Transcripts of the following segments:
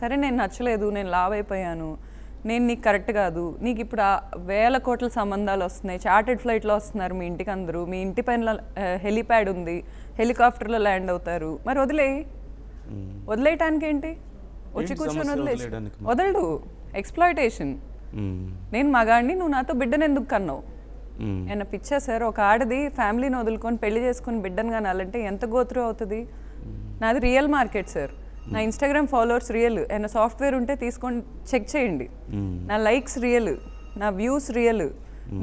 సరే నేను నచ్చలేదు, నేను లావ్ అయిపోయాను, నేను నీకు కరెక్ట్ కాదు, నీకు ఇప్పుడు వేల కోట్ల సంబంధాలు వస్తున్నాయి, చార్టెడ్ ఫ్లైట్లో వస్తున్నారు మీ ఇంటికి అందరూ, మీ ఇంటి పైన హెలిప్యాడ్ ఉంది, హెలికాప్టర్లో ల్యాండ్ అవుతారు, మరి వదిలేయటానికి ఏంటి? వచ్చి కూర్చొని వదలడు. ఎక్స్ప్లాయిటేషన్. నేను మగాడిని, నువ్వు నాతో బిడ్డను ఎందుకు కన్నావు? ఏమన్నా పిచ్చా సార్? ఒక ఆడది ఫ్యామిలీని వదులుకొని పెళ్లి చేసుకొని బిడ్డను కనాలంటే ఎంత గోత్రు అవుతుంది? నాది రియల్ మార్కెట్ సార్. నా ఇన్స్టాగ్రామ్ ఫాలోవర్స్ రియల్. ఏమైనా సాఫ్ట్వేర్ ఉంటే తీసుకొని చెక్ చేయండి. నా లైక్స్ రియల్, నా వ్యూస్ రియల్.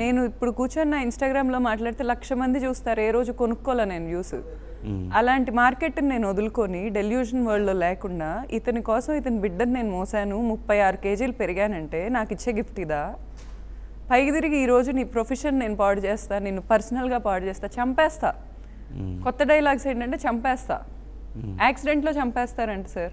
నేను ఇప్పుడు కూర్చొని నా ఇన్స్టాగ్రామ్లో మాట్లాడితే 1,00,000 మంది చూస్తారు, ఏ రోజు కొనుక్కోలే నేను వ్యూస్. అలాంటి మార్కెట్ని నేను వదులుకొని డెల్యూషన్ వరల్డ్లో లేకుండా ఇతని కోసం ఇతని బిడ్డను నేను మోసాను, 36 కేజీలు పెరిగానంటే నాకు ఇచ్చే గిఫ్ట్ ఇదా? పైకి తిరిగి ఈరోజు నీ ప్రొఫెషన్ నేను పాడు చేస్తా, నిన్ను పర్సనల్గా పాడు చేస్తా, చంపేస్తా. కొత్త డైలాగ్స్ ఏంటంటే చంపేస్తా, యాక్సిడెంట్లో చంపేస్తారంట సార్.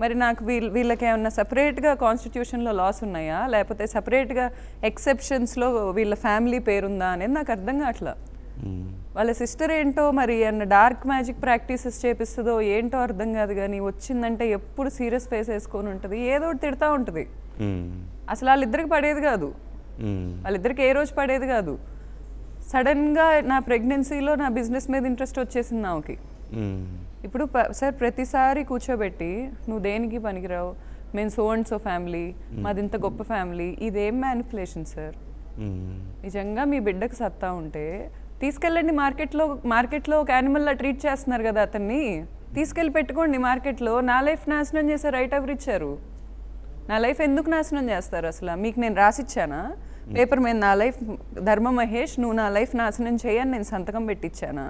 మరి నాకు వీళ్ళకి ఏమన్నా సపరేట్గా కాన్స్టిట్యూషన్లో లాస్ ఉన్నాయా, లేకపోతే సపరేట్గా ఎక్సెప్షన్స్లో వీళ్ళ ఫ్యామిలీ పేరుందా అనేది నాకు అర్థం కావట్లా. వాళ్ళ సిస్టర్ ఏంటో మరి అన్న డార్క్ మ్యాజిక్ ప్రాక్టీసెస్ చేపిస్తుందో ఏంటో అర్థం కాదు, కానీ వచ్చిందంటే ఎప్పుడు సీరియస్ ఫేస్ వేసుకొని ఉంటుంది, ఏదో ఒకటి తిడతా ఉంటుంది. అసలు వాళ్ళిద్దరికి పడేది కాదు, వాళ్ళిద్దరికి ఏ రోజు పడేది కాదు. సడన్గా నా ప్రెగ్నెన్సీలో నా బిజినెస్ మీద ఇంట్రెస్ట్ వచ్చేసింది నాకి. ఇప్పుడు సార్ ప్రతిసారి కూర్చోబెట్టి నువ్వు దేనికి పనికిరావు, మేము సో అండ్ సో ఫ్యామిలీ, మాది ఇంత గొప్ప ఫ్యామిలీ, ఇదేం మ్యానిపులేషన్ సార్? నిజంగా మీ బిడ్డకు సత్తా ఉంటే తీసుకెళ్ళండి మార్కెట్లో ఒక యానిమల్లా ట్రీట్ చేస్తున్నారు కదా అతన్ని, తీసుకెళ్ళి పెట్టుకోండి మార్కెట్లో. నా లైఫ్ నాశనం చేసే రైట్ ఎవరు ఇచ్చారు? నా లైఫ్ ఎందుకు నాశనం చేస్తారు అసలు? మీకు నేను రాసిచ్చానా పేపర్ మీద నా లైఫ్ ధర్మ మహేష్ నువ్వు నా లైఫ్ నాశనం చేయని నేను సంతకం పెట్టించానా?